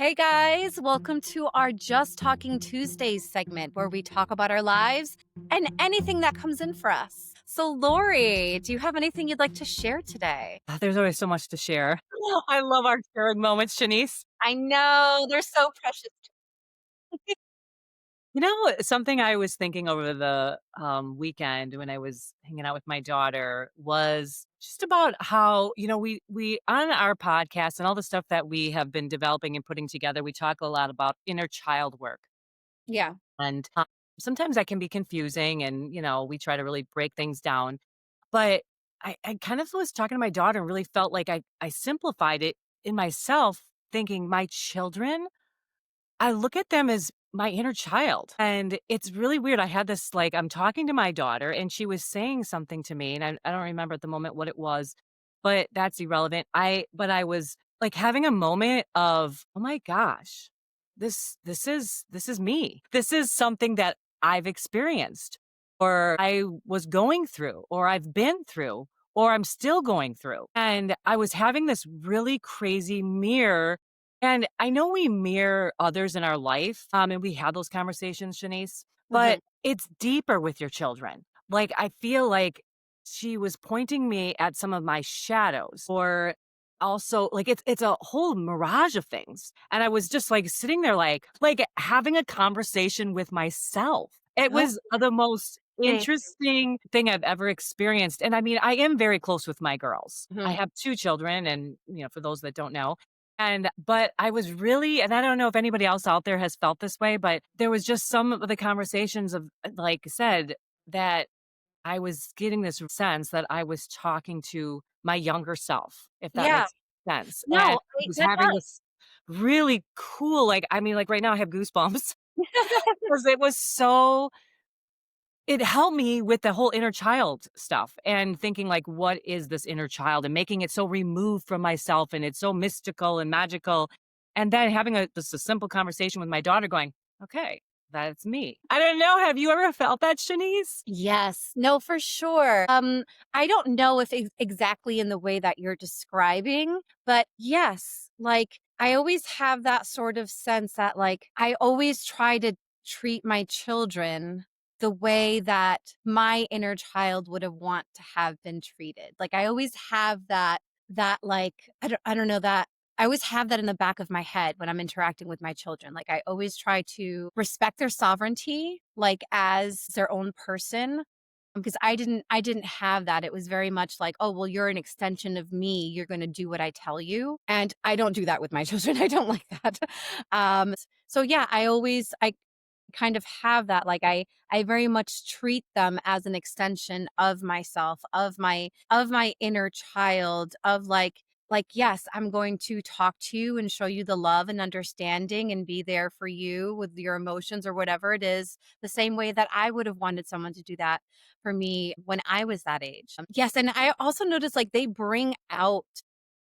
Hey guys, welcome to our Just Talking Tuesdays segment where we talk about our lives and anything that comes in for us. So, Lori, do you have anything you'd like to share today? There's always so much to share. I love our sharing moments, Shanice. I know they're so precious. Something I was thinking over the weekend when I was hanging out with my daughter was just about how we on our podcast and all the stuff that we have been developing and putting together. We talk a lot about inner child work, Yeah. and sometimes that can be confusing. And we try to really break things down. But I kind of was talking to my daughter and really felt like I simplified it in myself, thinking my children, I look at them as my inner child. And it's really weird. I had this like, I'm talking to my daughter and she was saying something to me, and I don't remember at the moment what it was, but that's irrelevant. But I was like having a moment of, oh my gosh, this is me. This is something that I've experienced or I was going through or I've been through or I'm still going through. And I was having this really crazy mirror, and I know we mirror others in our life, and we have those conversations, Shanice, but Hmm. it's deeper with your children. Like, I feel like she was pointing me at some of my shadows, or also like it's a whole mirage of things. And I was just like sitting there like having a conversation with myself. It Oh, was the most okay. interesting thing I've ever experienced. And I mean, I am very close with my girls. I Mhm. have 2 children, and for those that don't know, but I was really, and I don't know if anybody else out there has felt this way, but there was just some of the conversations of, like I said, that I was getting this sense that I was talking to my younger self, if that Yeah. makes sense. And No, I was that having does. this really cool, like, I mean, like right now I have goosebumps because it was so, it helped me with the whole inner child stuff and thinking like, what is this inner child, and making it so removed from myself and it's so mystical and magical. And then having just a simple conversation with my daughter going, okay, that's me. I don't know. Have you ever felt that, Shanice? Yes. No, for sure. I don't know if exactly in the way that you're describing, but yes, like I always have that sort of sense that like I always try to treat my children the way that my inner child would have want to have been treated. Like I always have that like I don't know that I always have that in the back of my head when I'm interacting with my children. Like I always try to respect their sovereignty, like as their own person. Because I didn't have that. It was very much like, oh, well, you're an extension of me. You're going to do what I tell you. And I don't do that with my children. I don't like that. So yeah, I kind of have that. Like I very much treat them as an extension of myself, of my inner child, of like yes, I'm going to talk to you and show you the love and understanding and be there for you with your emotions or whatever it is, the same way that I would have wanted someone to do that for me when I was that age. Yes, and I also noticed like they bring out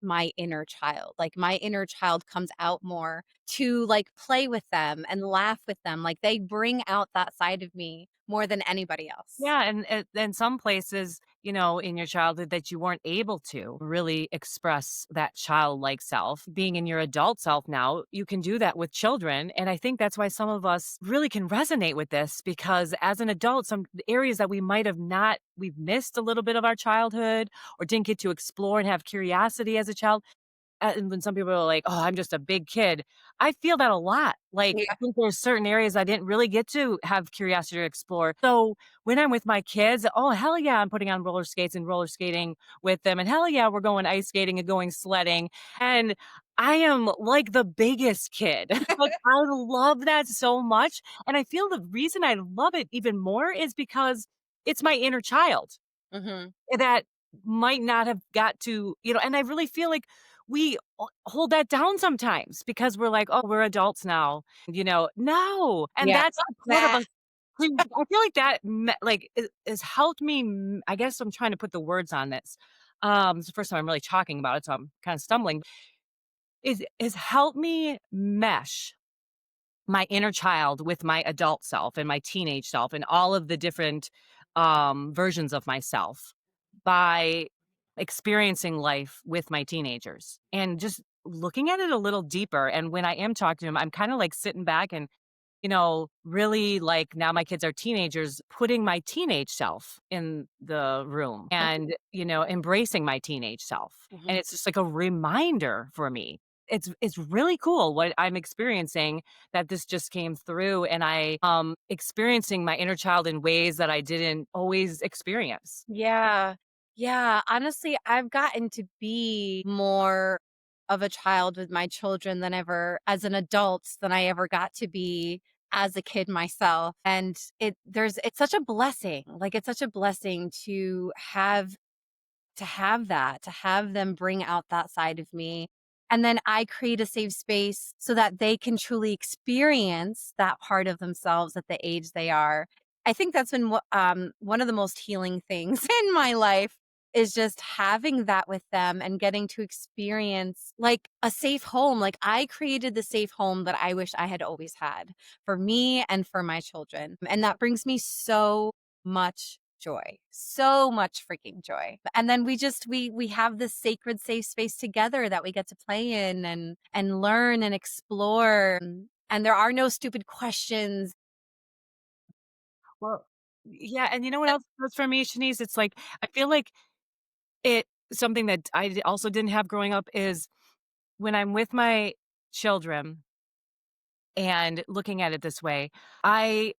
my inner child. Like my inner child comes out more to like play with them and laugh with them. Like they bring out that side of me more than anybody else. Yeah, and some places, in your childhood that you weren't able to really express that childlike self, being in your adult self now, you can do that with children. And I think that's why some of us really can resonate with this, because as an adult, some areas that we might have not, we've missed a little bit of our childhood or didn't get to explore and have curiosity as a child. And when some people are like, "Oh, I'm just a big kid," I feel that a lot. Like, I Yeah. think there's certain areas I didn't really get to have curiosity to explore. So, when I'm with my kids, oh, hell yeah, I'm putting on roller skates and roller skating with them, and hell yeah, we're going ice skating and going sledding, and I am like the biggest kid. Like, I love that so much, and I feel the reason I love it even more is because it's my inner child Mhm. that might not have got to, and I really feel like we hold that down sometimes because we're like, "Oh, we're adults now," No, and Yeah. that's the part of Nah. us. I feel like that like has helped me. I guess I'm trying to put the words on this. It's the first time I'm really talking about it, so I'm kind of stumbling. Is helped me mesh my inner child with my adult self and my teenage self and all of the different versions of myself by experiencing life with my teenagers and just looking at it a little deeper. And when I am talking to him, I'm kind of like sitting back and, really like now my kids are teenagers, putting my teenage self in the room and, embracing my teenage self. And Mhm. it's just like a reminder for me. It's really cool what I'm experiencing, that this just came through, and experiencing my inner child in ways that I didn't always experience. Yeah. Yeah, honestly, I've gotten to be more of a child with my children than ever as an adult than I ever got to be as a kid myself, and it's such a blessing, like, it's such a blessing to have them bring out that side of me. And then I create a safe space so that they can truly experience that part of themselves at the age they are. I think that's been one of the most healing things in my life is just having that with them and getting to experience like a safe home. Like I created the safe home that I wish I had always had for me and for my children. And that brings me so much freaking joy. And then we have this sacred safe space together that we get to play in and learn and explore. And there are no stupid questions. Well, yeah, and you know what else does for me, Shanice? It's like I feel like it something that also didn't have growing up is when I'm with my children and looking at it this way, I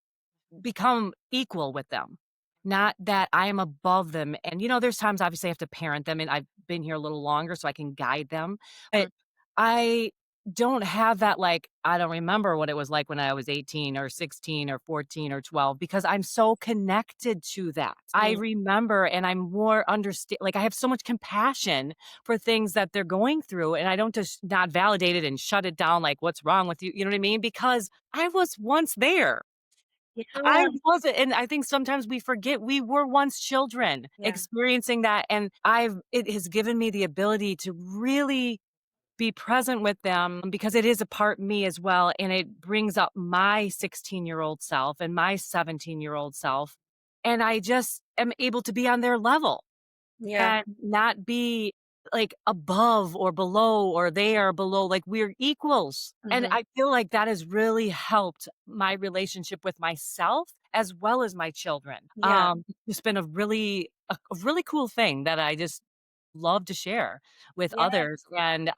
become equal with them. Not that I am above them. And, there's times obviously I have to parent them, and I've been here a little longer so I can guide them. But Mm, I don't have that, like, I don't remember what it was like when I was 18 or 16 or 14 or 12 because I'm so connected to that. I mm, remember, and I'm more understand, like, I have so much compassion for things that they're going through. And I don't just not validate it and shut it down like, what's wrong with you? You know what I mean? Because I was once there. I yeah, wasn't, and I think sometimes we forget we were once children yeah, experiencing that, and it has given me the ability to really be present with them because it is a part me as well, and it brings up my 16-year-old self and my 17-year-old self, and I just am able to be on their level. yeah, And not be, like, above or below or they are below, like, we're equals, and hmm, I feel like that has really helped my relationship with myself as well as my children. yeah, It's been a really cool thing that I just love to share with yeah, others, and,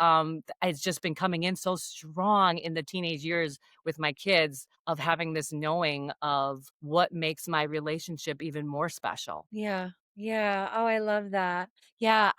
it's just been coming in so strong in the teenage years with my kids of having this knowing of what makes my relationship even more special. yeah, yeah. Oh, I love that. Yeah,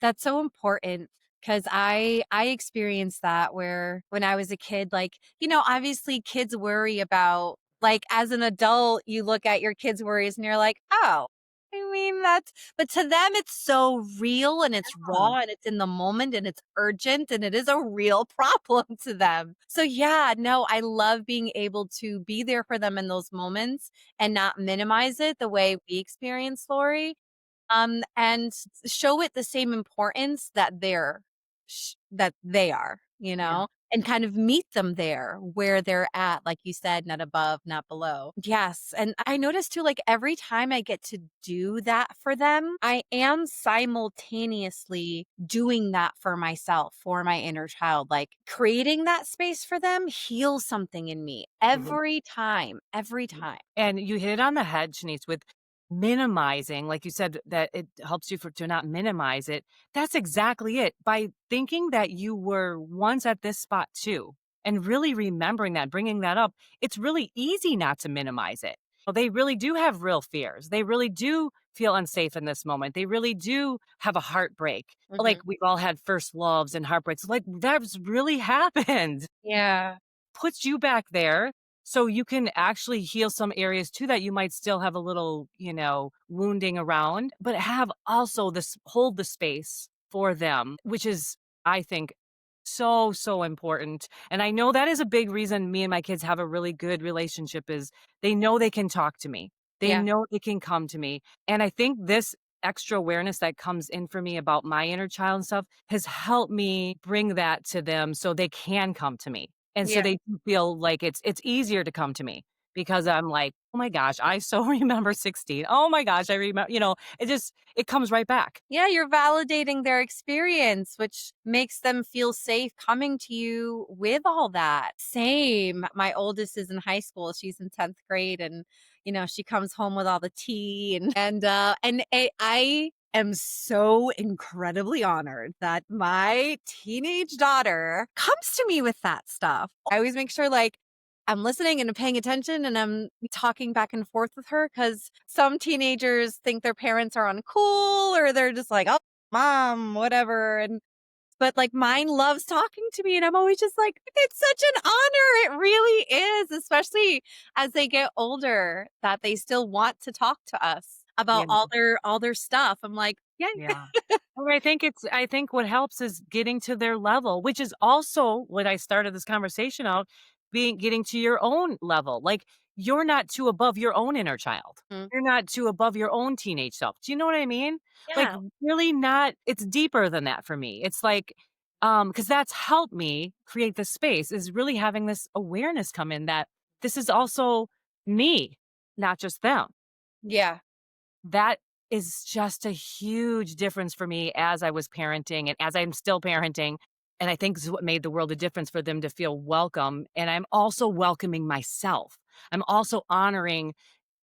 that's so important because I experienced that where when I was a kid, like, obviously kids worry about like as an adult, you look at your kids' worries and you're like, oh, I mean that's but to them it's so real and it's Yeah. raw and it's in the moment and it's urgent and it is a real problem to them. So yeah, no, I love being able to be there for them in those moments and not minimize it the way we experience Lori, and show it the same importance that that they are, Yeah. and kind of meet them there where they're at, like you said, not above, not below. Yes, and I notice too, like every time I get to do that for them, I am simultaneously doing that for myself, for my inner child, like creating that space for them heals something in me every Mhm. time. And you hit it on the head, Shanice, with minimizing, like you said, that it helps you to not minimize it. That's exactly it. By thinking that you were once at this spot too, and really remembering that, bringing that up, it's really easy not to minimize it. Well, they really do have real fears. They really do feel unsafe in this moment. They really do have a heartbreak. Like Mhm. we've all had first loves and heartbreaks. Like that's really happened. Yeah. Puts you back there so you can actually heal some areas too that you might still have a little, wounding around, but have also this hold the space for them, which is, I think, so, so important. And I know that is a big reason me and my kids have a really good relationship is they know they can talk to me. They Yeah. know they can come to me. And I think this extra awareness that comes in for me about my inner child and stuff has helped me bring that to them so they can come to me. And so Yeah. they do feel like it's easier to come to me because I'm like, "Oh my gosh, I so remember 16. Oh my gosh, I remember," it comes right back. Yeah, you're validating their experience, which makes them feel safe coming to you with all that. Same. My oldest is in high school. She's in 10th grade and she comes home with all the tea I am so incredibly honored that my teenage daughter comes to me with that stuff. I always make sure like I'm listening and paying attention and I'm talking back and forth with her because some teenagers think their parents are uncool or they're just like, oh, mom, whatever. But like mine loves talking to me and I'm always just like, it's such an honor. It really is, especially as they get older, that they still want to talk to us about Yeah. all their stuff. I'm like, yeah. Yeah. Well, I think what helps is getting to their level, which is also what I started this conversation out, being getting to your own level. Like, you're not too above your own inner child. Mm, You're not too above your own teenage self. Do you know what I mean? Like, yeah. really not, it's deeper than that for me. It's like, because that's helped me create this space, is really having this awareness come in that this is also me, not just them. Yeah. That is just a huge difference for me as I was parenting and as I'm still parenting, and I think this is what made the world a difference for them to feel welcome, and I'm also welcoming myself. I'm also honoring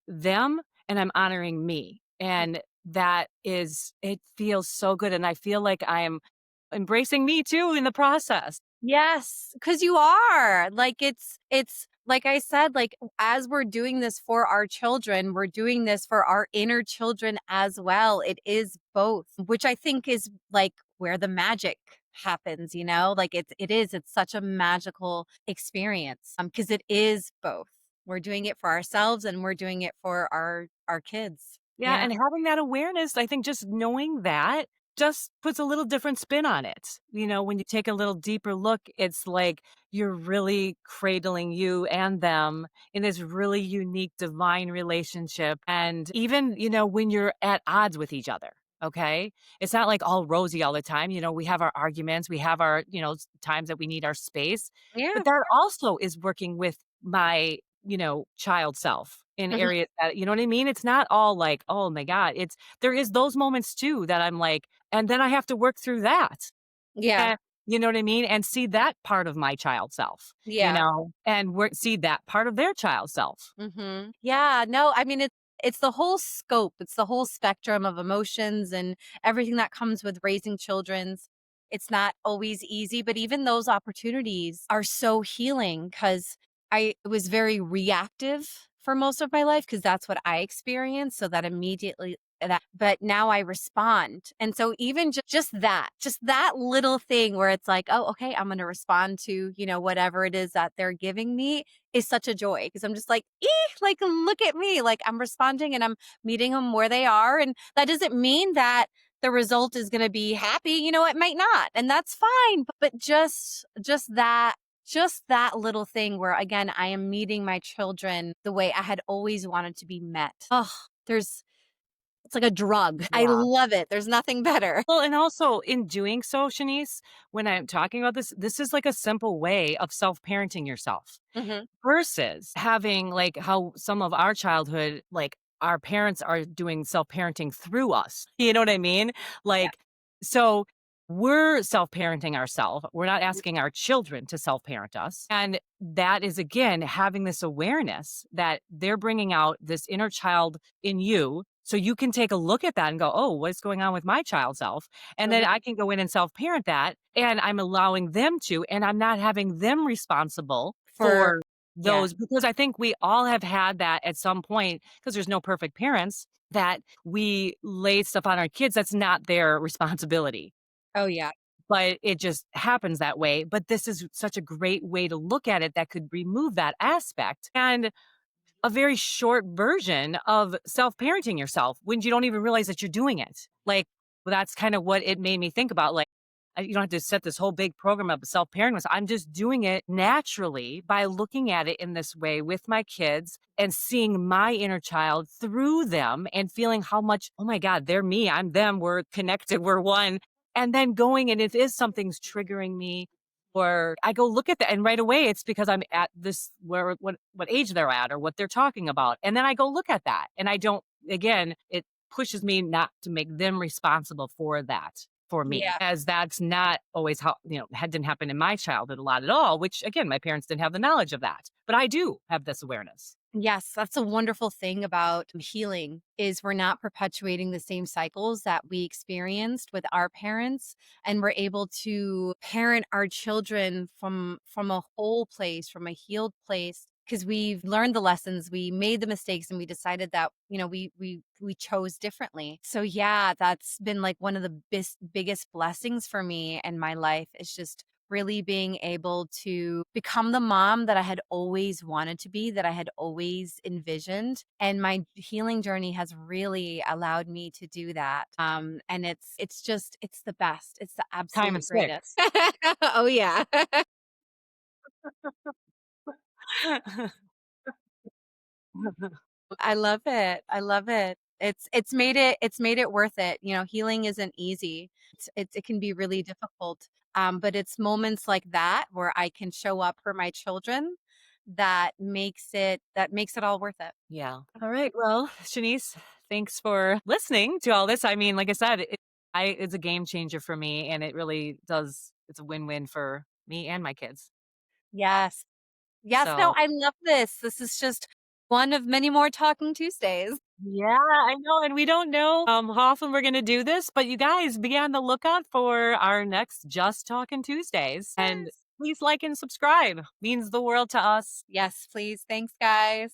them, and I'm honoring me, and that is it feels so good, and I feel like I'm embracing me too in the process. Yes, because you are. Like, it's like I said, like, as we're doing this for our children, we're doing this for our inner children as well. It is both, which I think is, like, where the magic happens, you know? Like, it's such a magical experience, because it is both. We're doing it for ourselves and we're doing it for our kids. Yeah, Yeah. and having that awareness, I think just knowing that just puts a little different spin on it. You know, when you take a little deeper look, it's like you're really cradling you and them in this really unique divine relationship. And even, when you're at odds with each other, okay? It's not like all rosy all the time. We have our arguments, we have our, times that we need our space. Yeah. But that also is working with my child self in Mhm. areas that you know what I mean? It's not all like, "Oh my god." There is those moments too that I'm like and then I have to work through that. Yeah. Eh, you know what I mean? And see that part of my child self, Yeah. and work see that part of their child self. Yeah, no, I mean, it's the whole scope, it's the whole spectrum of emotions and everything that comes with raising children's. It's not always easy, but even those opportunities are so healing because I was very reactive for most of my life because that's what I experienced. So that immediately but now I respond. And so even just that little thing where it's like, oh, okay, I'm gonna respond to, whatever it is that they're giving me is such a joy because I'm just like, like, look at me. Like, I'm responding and I'm meeting them where they are. And that doesn't mean that the result is going to be happy. It might not. And that's fine. But just that little thing where, again, I am meeting my children the way I had always wanted to be met. Oh, it's like a drug. I Yeah. love it. There's nothing better. Well, and also in doing so, Shanice, when I'm talking about this is like a simple way of self-parenting yourself. Hmm. Versus having, like, how some of our childhood, like, our parents are doing self-parenting through us. You know what I mean? Yeah. Like, so we're self-parenting ourselves. We're not asking our children to self-parent us. And that is, again, having this awareness that they're bringing out this inner child in you. So you can take a look at that and go, oh, what's going on with my child self? And then Hmm. I can go in and self-parent that. And I'm allowing them to, and I'm not having them responsible For, for yeah. those because I think we all have had that at some point because there's no perfect parents that we lay stuff on our kids that's not their responsibility, Oh, yeah. but it just happens that way. But this is such a great way to look at it that could remove that aspect and a very short version of self-parenting yourself when you don't even realize that you're doing it. Like, well, that's kind of what it made me think about. Like, you don't have to set this whole big program up of self-parenting. I'm just doing it naturally by looking at it in this way with my kids and seeing my inner child through them and feeling how much, oh my God, they're me, I'm them, we're connected, we're one. And then going and if is something's triggering me, Or I go look at that and right away it's because I'm at this where what age they're at or what they're talking about. And then I go look at that and I don't again, it pushes me not to make them responsible for that for me. Yeah. As that's not always how, had didn't happen in my childhood a lot at all, which again, my parents didn't have the knowledge of that. But I do have this awareness. Yes, that's a wonderful thing about healing is we're not perpetuating the same cycles that we experienced with our parents, and we're able to parent our children from a whole place, from a healed place, because we've learned the lessons, we made the mistakes, and we decided that, we chose differently. So yeah, that's been like one of the biggest blessings for me in my life is just really being able to become the mom that I had always wanted to be, that I had always envisioned. And my healing journey has really allowed me to do that. And it's the best. It's the Time absolute and stick. greatest. Oh yeah. I love it. I love it. It's made it worth it. Healing isn't easy. It can be really difficult. But it's moments like that where I can show up for my children that makes it all worth it. Yeah. All right. Well, Shanice, thanks for listening to all this. I mean, like I said, it's a game changer for me, and it really does. It's a win-win for me and my kids. Yes. Yes, no, So I love this. This is just one of many more Talking Tuesdays. yeah, I know, and we don't know how often we're going to do this, but you guys be on the lookout for our next Just Talking Tuesdays, and Yes. please like and subscribe. Means the world to us. Yes, please. Thanks, guys.